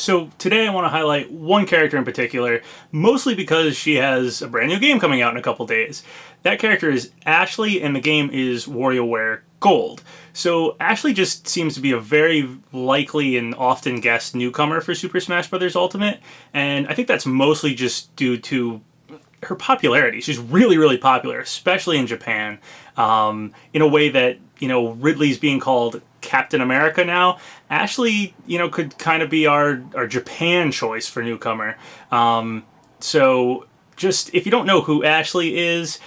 So today I want to highlight one character in particular, mostly because she has a brand new game coming out in a couple days. That character is Ashley, and the game is WarioWare Gold. So Ashley just seems to be a very likely and often guessed newcomer for Super Smash Bros. Ultimate, and I think that's mostly just due to her popularity. She's really, really popular, especially in Japan, in a way that, Ridley's being called Captain America now. Ashley, could kind of be our Japan choice for newcomer. So just, if you don't know who Ashley is,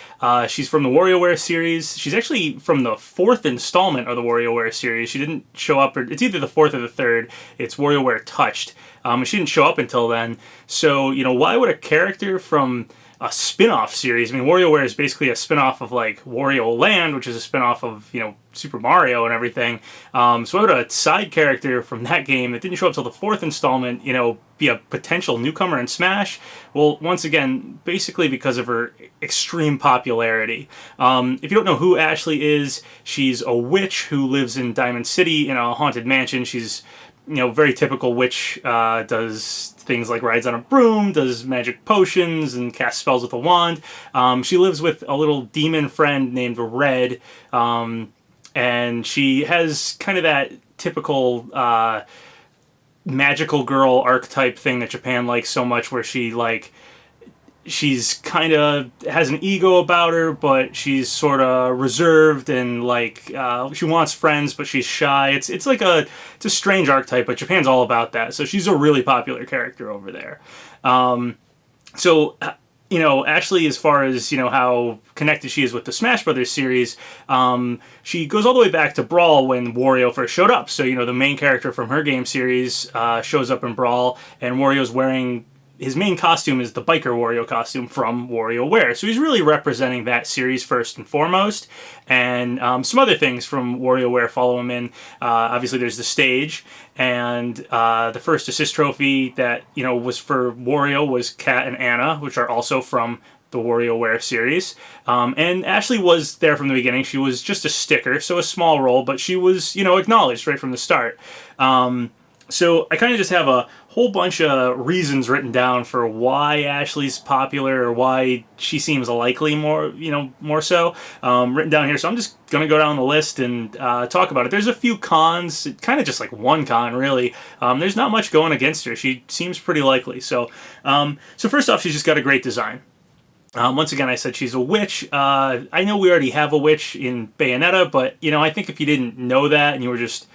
she's from the WarioWare series. She's actually from the fourth installment of the WarioWare series. She didn't show up, or it's either the fourth or the third. It's WarioWare Touched. She didn't show up until then. So, why would a character from a spin-off series. I mean, WarioWare is basically a spin-off of like Wario Land, which is a spin-off of, Super Mario and everything. So why would a side character from that game that didn't show up till the fourth installment, be a potential newcomer in Smash? Well, once again, basically because of her extreme popularity. If you don't know who Ashley is, she's a witch who lives in Diamond City in a haunted mansion. She's very typical witch, does things like rides on a broom, does magic potions, and casts spells with a wand. She lives with a little demon friend named Red, and she has kind of that typical magical girl archetype thing that Japan likes so much, where she's kind of has an ego about her, but she's sort of reserved and she wants friends, but she's shy. It's a strange archetype, but Japan's all about that. So she's a really popular character over there. Ashley, as far as, how connected she is with the Smash Brothers series, she goes all the way back to Brawl when Wario first showed up. So, the main character from her game series shows up in Brawl, and Wario's wearing his main costume is the biker Wario costume from WarioWare. So he's really representing that series first and foremost. And some other things from WarioWare follow him in. Obviously there's the stage, and the first assist trophy that, was for Wario was Kat and Anna, which are also from the WarioWare series. And Ashley was there from the beginning. She was just a sticker, so a small role, but she was, acknowledged right from the start. So I kind of just have a whole bunch of reasons written down for why Ashley's popular, or why she seems likely more so, written down here. So I'm just going to go down the list and talk about it. There's a few cons, kind of just like one con, really. There's not much going against her. She seems pretty likely. So first off, she's just got a great design. Once again, I said she's a witch. I know we already have a witch in Bayonetta, but, I think if you didn't know that and you were just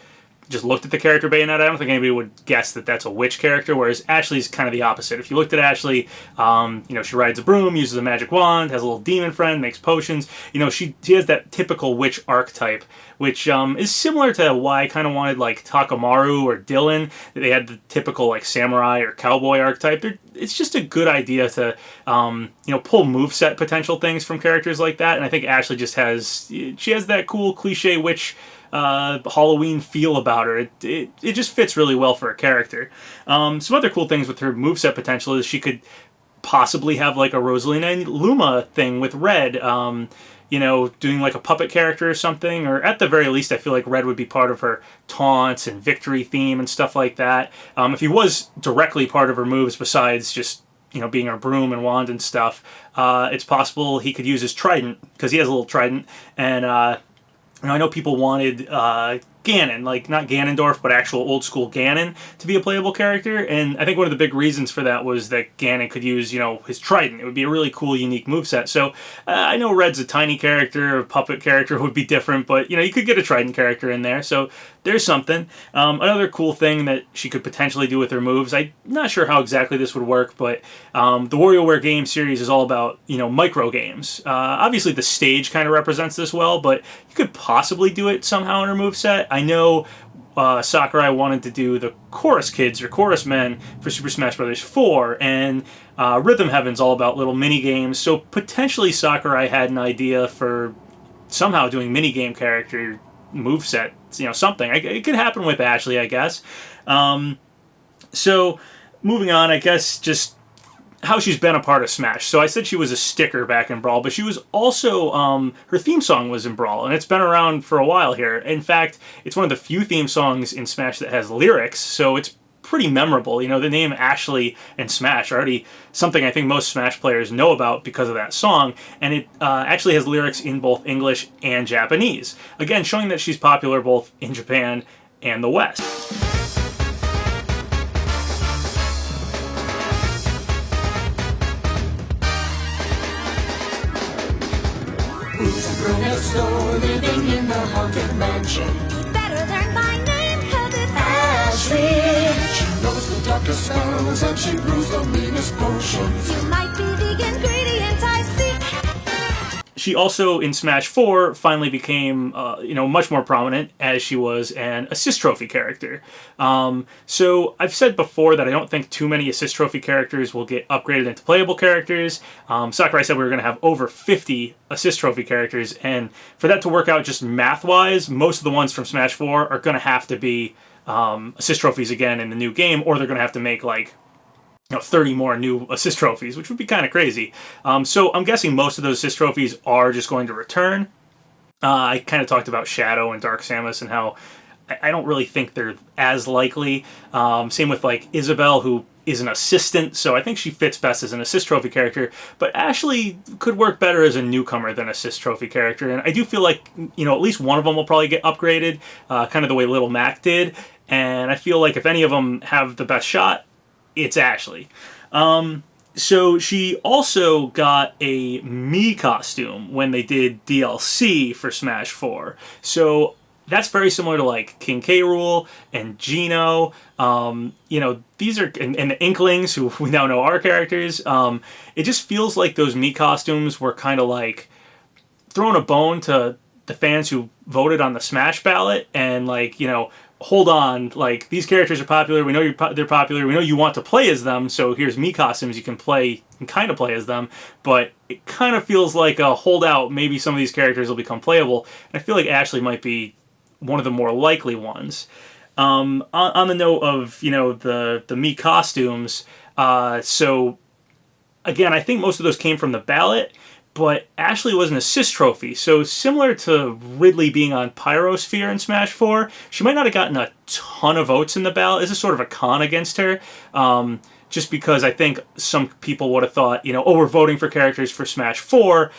looked at the character Bayonetta, I don't think anybody would guess that that's a witch character, whereas Ashley's kind of the opposite. If you looked at Ashley, she rides a broom, uses a magic wand, has a little demon friend, makes potions. She has that typical witch archetype, which is similar to why I kind of wanted like Takamaru or Dylan. They had the typical like samurai or cowboy archetype. It's just a good idea to pull moveset potential things from characters like that, and I think Ashley just has that cool cliche witch Halloween feel about her. It just fits really well for a character. Some other cool things with her moveset potential is she could possibly have like a Rosalina and Luma thing with Red, doing like a puppet character or something, or at the very least I feel like Red would be part of her taunts and victory theme and stuff like that. If he was directly part of her moves besides just being her broom and wand and stuff, it's possible he could use his trident, because he has a little trident, and I know people wanted Ganon, like not Ganondorf, but actual old school Ganon to be a playable character, and I think one of the big reasons for that was that Ganon could use, his trident. It would be a really cool, unique moveset. So I know Red's a tiny character, a puppet character would be different, but you could get a trident character in there, so there's something. Another cool thing that she could potentially do with her moves, I'm not sure how exactly this would work, but the WarioWare game series is all about, micro games. Obviously the stage kind of represents this well, but you could possibly do it somehow in her moveset. I know Sakurai wanted to do the Chorus Kids or Chorus Men for Super Smash Bros. 4, and Rhythm Heaven's all about little mini games, so potentially Sakurai had an idea for somehow doing mini game character moveset, something. It could happen with Ashley, I guess. So moving on, I guess just how she's been a part of Smash. So I said she was a sticker back in Brawl, but she was also, her theme song was in Brawl, and it's been around for a while here. In fact, it's one of the few theme songs in Smash that has lyrics, so it's pretty memorable. You know, the name Ashley and Smash are already something I think most Smash players know about because of that song, and it actually has lyrics in both English and Japanese. Again, showing that she's popular both in Japan and the West. Who's the girl next door living in the haunted mansion? Better learn my name, 'cause it's Ashley. She knows the darkest spells and she brews the meanest potions. You might be the ingredients I seek. She also, in Smash 4, finally became, much more prominent as she was an assist trophy character. So I've said before that I don't think too many assist trophy characters will get upgraded into playable characters. Sakurai said we were going to have over 50 assist trophy characters, and for that to work out just math-wise, most of the ones from Smash 4 are going to have to be assist trophies again in the new game, or they're going to have to make, 30 more new assist trophies, which would be kind of crazy. So I'm guessing most of those assist trophies are just going to return. I kind of talked about Shadow and Dark Samus and how I don't really think they're as likely. Same with Isabelle, who is an assistant, so I think she fits best as an assist trophy character. But Ashley could work better as a newcomer than assist trophy character, and I do feel like at least one of them will probably get upgraded, kind of the way Little Mac did. And I feel like if any of them have the best shot, it's Ashley. So she also got a Mii costume when they did DLC for Smash 4. So that's very similar to King K. Rool and Gino. These are and the Inklings, who we now know are characters. It just feels like those Mii costumes were kind of throwing a bone to the fans who voted on the Smash ballot, and hold on, these characters are popular, we know they're popular, we know you want to play as them, so here's Mii costumes, you can kind of play as them, but it kind of feels like a holdout, maybe some of these characters will become playable, and I feel like Ashley might be one of the more likely ones. On the note of, the Mii costumes, so again, I think most of those came from the ballot, but Ashley was an assist trophy, so similar to Ridley being on Pyrosphere in Smash 4, she might not have gotten a ton of votes in the ballot. This is sort of a con against her, just because I think some people would have thought, we're voting for characters for Smash 4,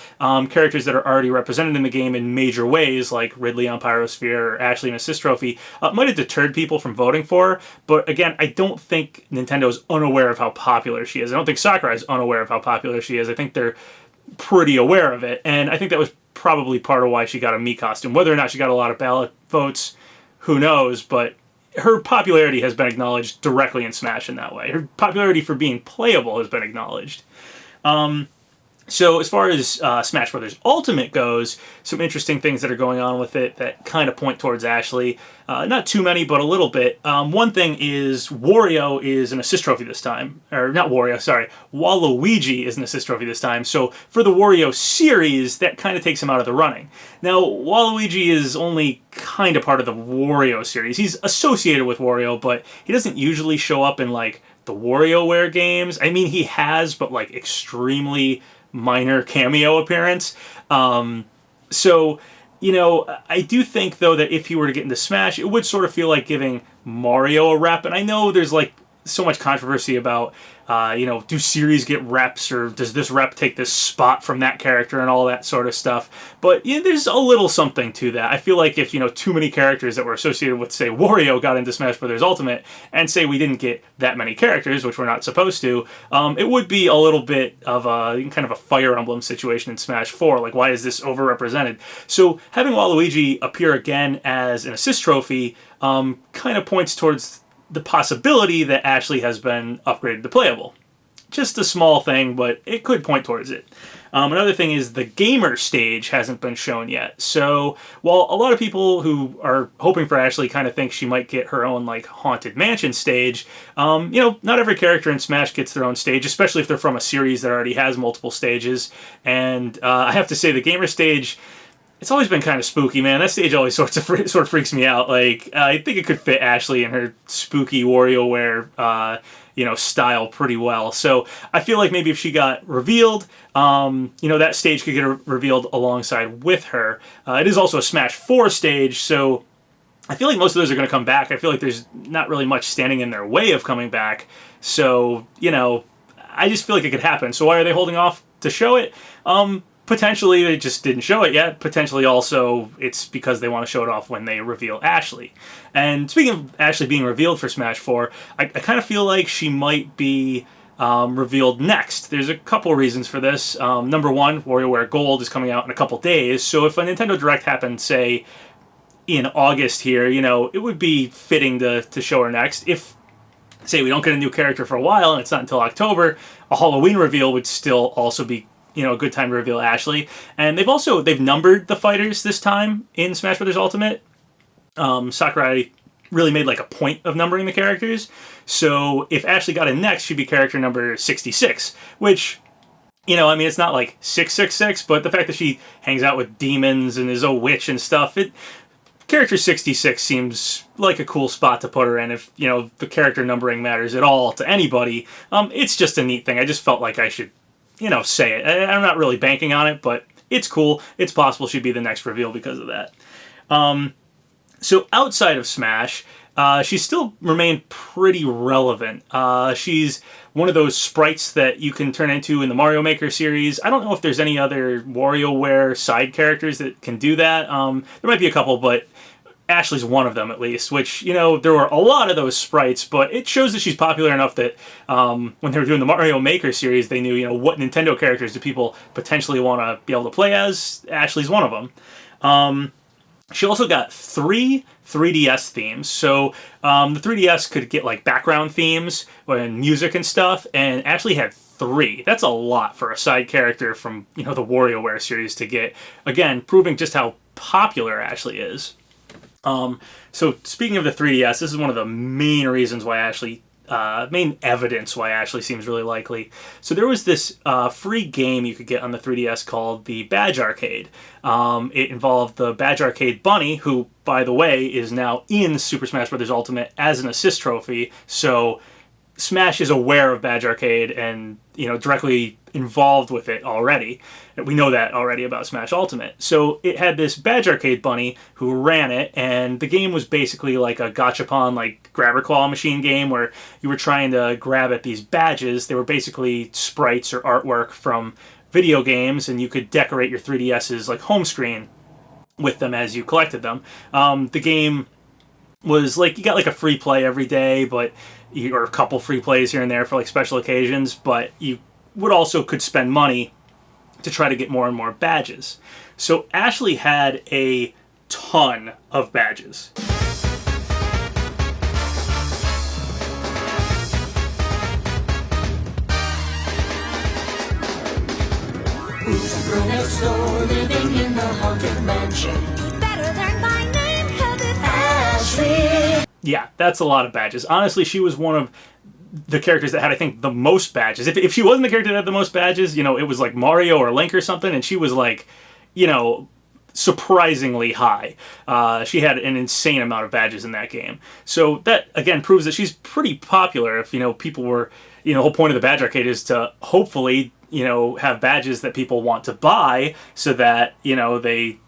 characters that are already represented in the game in major ways, like Ridley on Pyrosphere or Ashley in assist trophy, might have deterred people from voting for her. But again, I don't think Nintendo's unaware of how popular she is. I don't think Sakurai's unaware of how popular she is. I think they're pretty aware of it, and I think that was probably part of why she got a Mii costume. Whether or not she got a lot of ballot votes, who knows, but her popularity has been acknowledged directly in Smash in that way. Her popularity for being playable has been acknowledged. So as far as Smash Bros. Ultimate goes, some interesting things that are going on with it that kind of point towards Ashley. Not too many, but a little bit. One thing is Wario is an assist trophy this time. Or not Wario, sorry. Waluigi is an assist trophy this time. So for the Wario series, that kind of takes him out of the running. Now, Waluigi is only kind of part of the Wario series. He's associated with Wario, but he doesn't usually show up in the WarioWare games. I mean, he has, but extremely minor cameo appearance. So, I do think, though, that if he were to get into Smash, it would sort of feel like giving Mario a rep. And I know there's so much controversy about, do series get reps, or does this rep take this spot from that character and all that sort of stuff. But there's a little something to that. I feel like if, too many characters that were associated with, say, Wario got into Smash Bros. Ultimate, and say we didn't get that many characters, which we're not supposed to, it would be a little bit of a kind of a Fire Emblem situation in Smash 4. Why is this overrepresented? So having Waluigi appear again as an assist trophy kind of points towards the possibility that Ashley has been upgraded to playable. Just a small thing, but it could point towards it. Another thing is the gamer stage hasn't been shown yet. So while a lot of people who are hoping for Ashley kind of think she might get her own Haunted Mansion stage, not every character in Smash gets their own stage, especially if they're from a series that already has multiple stages. And I have to say the gamer stage, it's always been kind of spooky, man. That stage always sort of freaks me out. I think it could fit Ashley and her spooky WarioWare, style pretty well. So I feel like maybe if she got revealed, that stage could get revealed alongside with her. It is also a Smash 4 stage, so I feel like most of those are going to come back. I feel like there's not really much standing in their way of coming back. So, I just feel like it could happen. So why are they holding off to show it? Potentially they just didn't show it yet. Potentially also it's because they want to show it off when they reveal Ashley. And speaking of Ashley being revealed for Smash 4, I kind of feel like she might be revealed next. There's a couple reasons for this. Number one, WarioWare Gold is coming out in a couple days. So if a Nintendo Direct happened, say, in August here, it would be fitting to show her next. If, say, we don't get a new character for a while and it's not until October, a Halloween reveal would still also be a good time to reveal Ashley. And they've numbered the fighters this time in Smash Bros. Ultimate. Sakurai really made like a point of numbering the characters. So if Ashley got in next, she'd be character number 66, which, it's not like 666, but the fact that she hangs out with demons and is a witch and stuff, character 66 seems like a cool spot to put her in if, the character numbering matters at all to anybody. It's just a neat thing. I just felt like I should say it. I'm not really banking on it, but it's cool. It's possible she'd be the next reveal because of that. So outside of Smash, she's still remained pretty relevant. She's one of those sprites that you can turn into in the Mario Maker series. I don't know if there's any other WarioWare side characters that can do that. There might be a couple, but Ashley's one of them at least, which, there were a lot of those sprites, but it shows that she's popular enough that when they were doing the Mario Maker series, they knew, what Nintendo characters do people potentially want to be able to play as. Ashley's one of them. She also got 3 3DS themes. So the 3DS could get like background themes and music and stuff, and Ashley had 3. That's a lot for a side character from, the WarioWare series to get. Again, proving just how popular Ashley is. So speaking of the 3DS, this is one of the main reasons why main evidence why Ashley seems really likely. So there was this free game you could get on the 3DS called the Badge Arcade. It involved the Badge Arcade bunny, who, by the way, is now in Super Smash Bros. Ultimate as an assist trophy. So Smash is aware of Badge Arcade and, directly involved with it already. We know that already about Smash Ultimate. So it had this Badge Arcade bunny who ran it, and the game was basically like a gachapon, like grabber claw machine game where you were trying to grab at these badges. They were basically sprites or artwork from video games, and you could decorate your 3DS's like home screen with them as you collected them. The game was like, you got like a free play every day, or a couple free plays here and there for like special occasions, but you would also could spend money to try to get more and more badges. So Ashley had a ton of badges. Who's the girl next door living in the haunted mansion? Better learn my name, 'cause it's Ashley. Yeah, that's a lot of badges. Honestly, she was one of the characters that had, I think, the most badges. If she wasn't the character that had the most badges, it was like Mario or Link or something, and she was like, surprisingly high. She had an insane amount of badges in that game. So that, again, proves that she's pretty popular. If, people were, the whole point of the Badge Arcade is to hopefully, have badges that people want to buy so that, they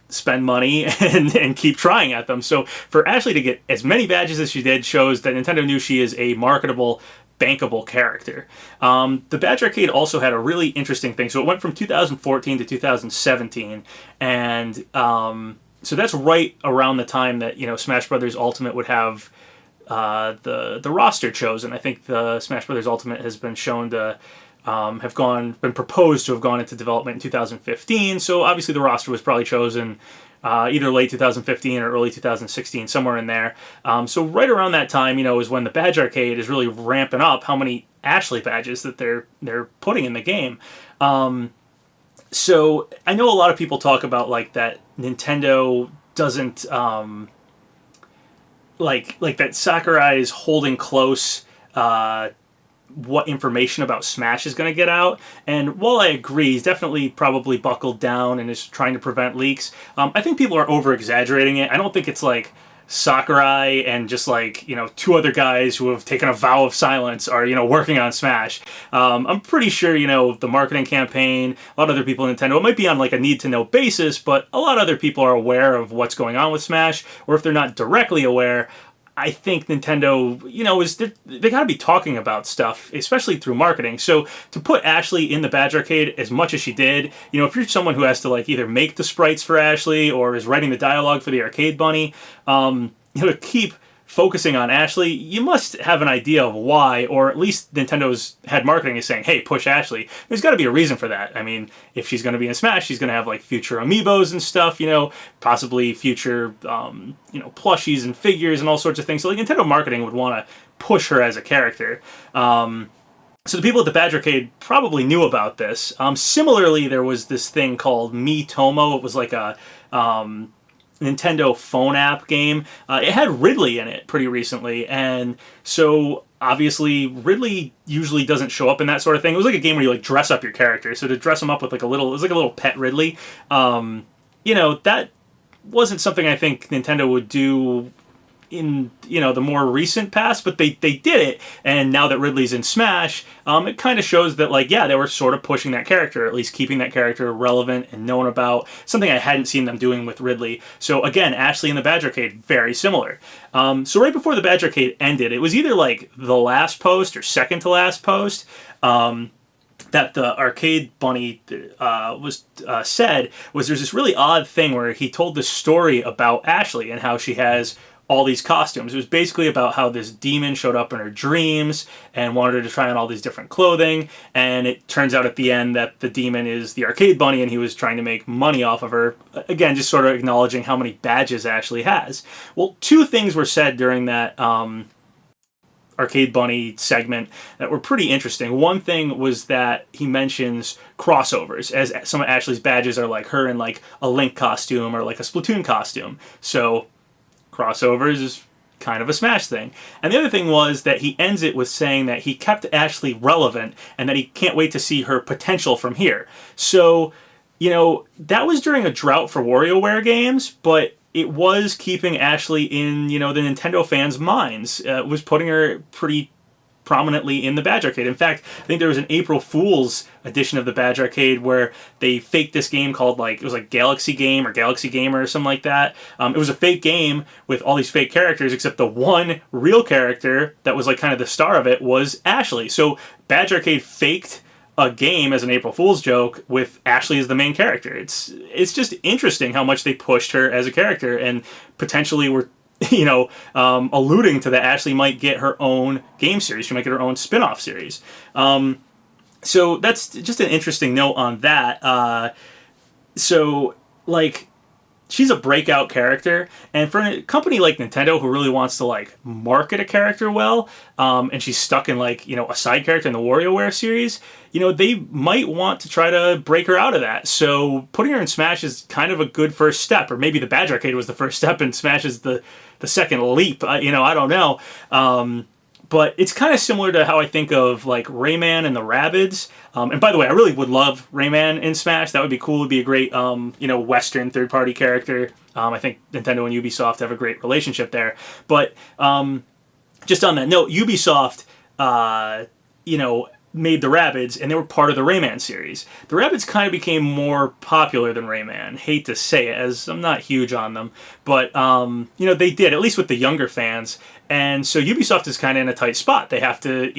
spend money and keep trying at them. So for Ashley to get as many badges as she did shows that Nintendo knew she is a marketable, bankable character. The Badge Arcade also had a really interesting thing. So it went from 2014 to 2017, and so that's right around the time that Smash Bros. Ultimate would have the roster chosen. I think the Smash Bros. Ultimate has been shown to been proposed to have gone into development in 2015. So obviously the roster was probably chosen either late 2015 or early 2016, somewhere in there. So right around that time, is when the Badge Arcade is really ramping up how many Ashley badges that they're putting in the game. So I know a lot of people talk about like that Nintendo doesn't like that Sakurai is holding close what information about Smash is going to get out. And while I agree, he's definitely probably buckled down and is trying to prevent leaks, I think people are over-exaggerating it. I don't think it's like Sakurai and just like, two other guys who have taken a vow of silence are, working on Smash. I'm pretty sure, the marketing campaign, a lot of other people in Nintendo, it might be on like a need to know basis, but a lot of other people are aware of what's going on with Smash, or if they're not directly aware, I think Nintendo, they got to be talking about stuff, especially through marketing. So to put Ashley in the Badge Arcade as much as she did, if you're someone who has to like either make the sprites for Ashley or is writing the dialogue for the Arcade Bunny, to keep focusing on Ashley, you must have an idea of why, or at least Nintendo's head marketing is saying, hey, push Ashley. There's got to be a reason for that. I mean, if she's going to be in Smash, she's going to have like future amiibos and stuff, possibly future, plushies and figures and all sorts of things. So like Nintendo marketing would want to push her as a character. So the people at the Badge Arcade probably knew about this. Similarly, there was this thing called Miitomo. It was like a Nintendo phone app game. It had Ridley in it pretty recently, and so obviously Ridley usually doesn't show up in that sort of thing. It was like a game where you like dress up your character. So to dress him up with like it was like a little pet Ridley. That wasn't something I think Nintendo would do in the more recent past, but they did it, and now that Ridley's in Smash, it kind of shows that like they were sort of pushing that character, at least keeping that character relevant and known about, something I hadn't seen them doing with Ridley. So again, Ashley and the Badge Arcade, very similar. So right before the Badge Arcade ended, it was either like the last post or second to last post, that the Arcade Bunny said was there's this really odd thing where he told this story about Ashley and how she has all these costumes. It was basically about how this demon showed up in her dreams and wanted her to try on all these different clothing, and it turns out at the end that the demon is the Arcade Bunny and he was trying to make money off of her. Again, just sort of acknowledging how many badges Ashley has. Well, two things were said during that Arcade Bunny segment that were pretty interesting. One thing was that he mentions crossovers, as some of Ashley's badges are like her in like a Link costume or like a Splatoon costume. So crossovers is kind of a Smash thing. And the other thing was that he ends it with saying that he kept Ashley relevant and that he can't wait to see her potential from here. So, that was during a drought for WarioWare games, but it was keeping Ashley in, the Nintendo fans' minds. It was putting her pretty prominently in the Badge Arcade. In fact, I think there was an April Fool's edition of the Badge Arcade where they faked this game called it was like Galaxy Game or Galaxy Gamer or something like that. It was a fake game with all these fake characters, except the one real character that was like kind of the star of it was Ashley. So Badge Arcade faked a game as an April Fool's joke with Ashley as the main character. It's just interesting how much they pushed her as a character and potentially were alluding to that Ashley might get her own game series. She might get her own spin-off series. So that's just an interesting note on that. She's a breakout character, and for a company like Nintendo who really wants to like market a character well, and she's stuck in a side character in the WarioWare series, they might want to try to break her out of that. So putting her in Smash is kind of a good first step, or maybe the Badge Arcade was the first step and Smash is the second leap. I don't know. But it's kind of similar to how I think of like Rayman and the Rabbids. And by the way, I really would love Rayman in Smash. That would be cool. It'd be a great, Western third-party character. I think Nintendo and Ubisoft have a great relationship there. But just on that note, Ubisoft, made the Rabbids, and they were part of the Rayman series. The Rabbids kind of became more popular than Rayman. Hate to say it, as I'm not huge on them. But, they did, at least with the younger fans. And so Ubisoft is kind of in a tight spot. They have to,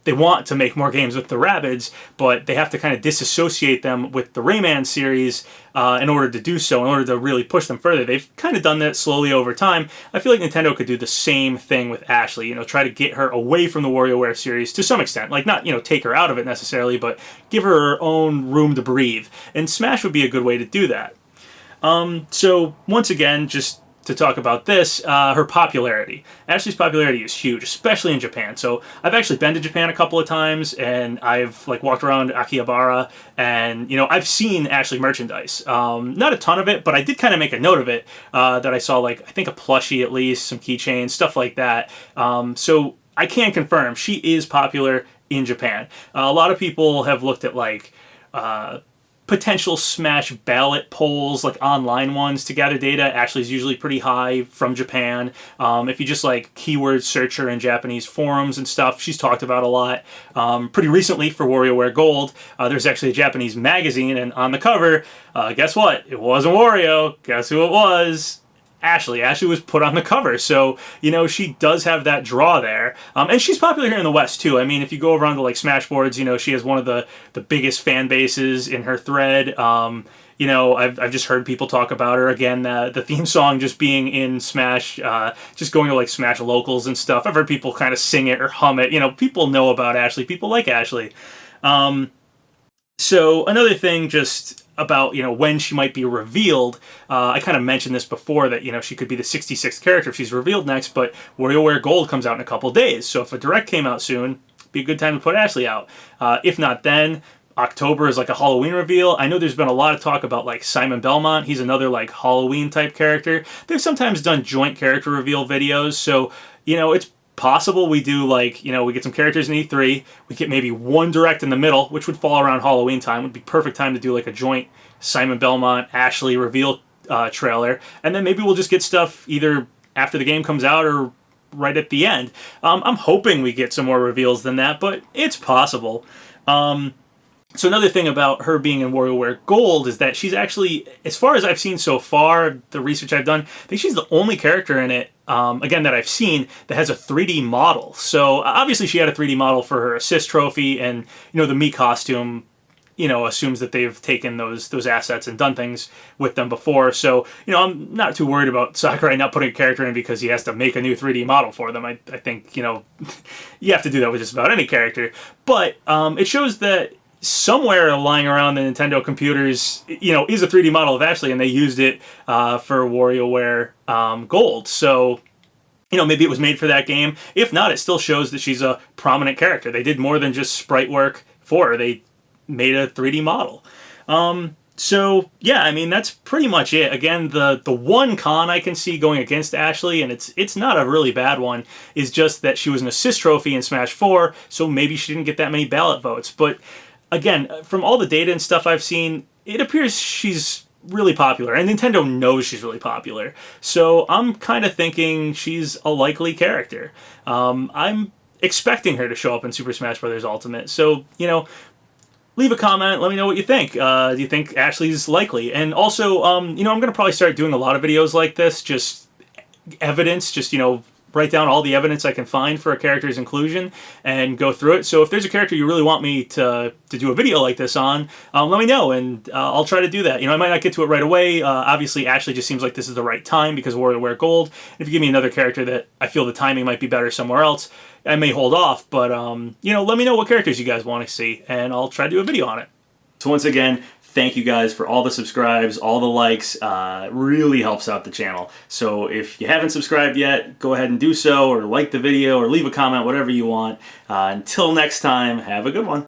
they want to make more games with the Rabbids, but they have to kind of disassociate them with the Rayman series in order to do so, in order to really push them further. They've kind of done that slowly over time. I feel like Nintendo could do the same thing with Ashley, try to get her away from the WarioWare series to some extent. Like, not, take her out of it necessarily, but give her own room to breathe. And Smash would be a good way to do that. So, once again, just to talk about this, her popularity. Ashley's popularity is huge, especially in Japan. So I've actually been to Japan a couple of times, and I've walked around Akihabara, and I've seen Ashley merchandise. Not a ton of it, but I did kind of make a note of it. That I saw I think a plushie at least, some keychains, stuff like that. So I can confirm she is popular in Japan. A lot of people have looked at potential Smash ballot polls, like online ones, to gather data. Ashley's usually pretty high from Japan. If you just like keyword search her in Japanese forums and stuff, she's talked about a lot. Pretty recently for WarioWare Gold, there's actually a Japanese magazine, and on the cover, guess what? It wasn't Wario. Guess who it was? Ashley. Ashley was put on the cover, so she does have that draw there, and she's popular here in the West too. I mean, if you go over onto like Smashboards, she has one of the biggest fan bases in her thread. I've just heard people talk about her. Again, the theme song just being in Smash, just going to like Smash locals and stuff. I've heard people kind of sing it or hum it. People know about Ashley. People like Ashley. So another thing, just about when she might be revealed, I kind of mentioned this before, that she could be the 66th character if she's revealed next, but WarioWare Gold comes out in a couple days, so if a direct came out soon, be a good time to put Ashley out. If not then, October is like a Halloween reveal. I know there's been a lot of talk about like Simon Belmont. He's another like Halloween type character. They've sometimes done joint character reveal videos, so it's possible we do like, we get some characters in E3, we get maybe one direct in the middle, which would fall around Halloween time, would be perfect time to do like a joint Simon Belmont, Ashley reveal trailer, and then maybe we'll just get stuff either after the game comes out or right at the end. I'm hoping we get some more reveals than that, but it's possible. So another thing about her being in WarioWare Gold is that she's actually, as far as I've seen so far, the research I've done, I think she's the only character in it, again, that I've seen that has a 3D model. So obviously she had a 3D model for her assist trophy, and the Mii costume, assumes that they've taken those assets and done things with them before. So, I'm not too worried about Sakurai not putting a character in because he has to make a new 3D model for them. I think, you have to do that with just about any character. But it shows that somewhere lying around the Nintendo computers, is a 3D model of Ashley, and they used it for WarioWare Gold. So, maybe it was made for that game. If not, it still shows that she's a prominent character. They did more than just sprite work for her. They made a 3D model. So, yeah, I mean, that's pretty much it. Again, the one con I can see going against Ashley, and it's not a really bad one, is just that she was an assist trophy in Smash 4, so maybe she didn't get that many ballot votes. But again, from all the data and stuff I've seen, it appears she's really popular, and Nintendo knows she's really popular. So I'm kind of thinking she's a likely character. I'm expecting her to show up in Super Smash Bros. Ultimate. So, leave a comment. Let me know what you think. Do you think Ashley's likely? And also, I'm going to probably start doing a lot of videos like this, just evidence, just, write down all the evidence I can find for a character's inclusion and go through it. So if there's a character you really want me to do a video like this on, let me know, and I'll try to do that. I might not get to it right away. Obviously, Ashley just seems like this is the right time because WarioWare Gold. If you give me another character that I feel the timing might be better somewhere else, I may hold off. But, let me know what characters you guys want to see, and I'll try to do a video on it. So once again, thank you guys for all the subscribes, all the likes. Really helps out the channel. So if you haven't subscribed yet, go ahead and do so, or like the video, or leave a comment, whatever you want. Until next time, have a good one.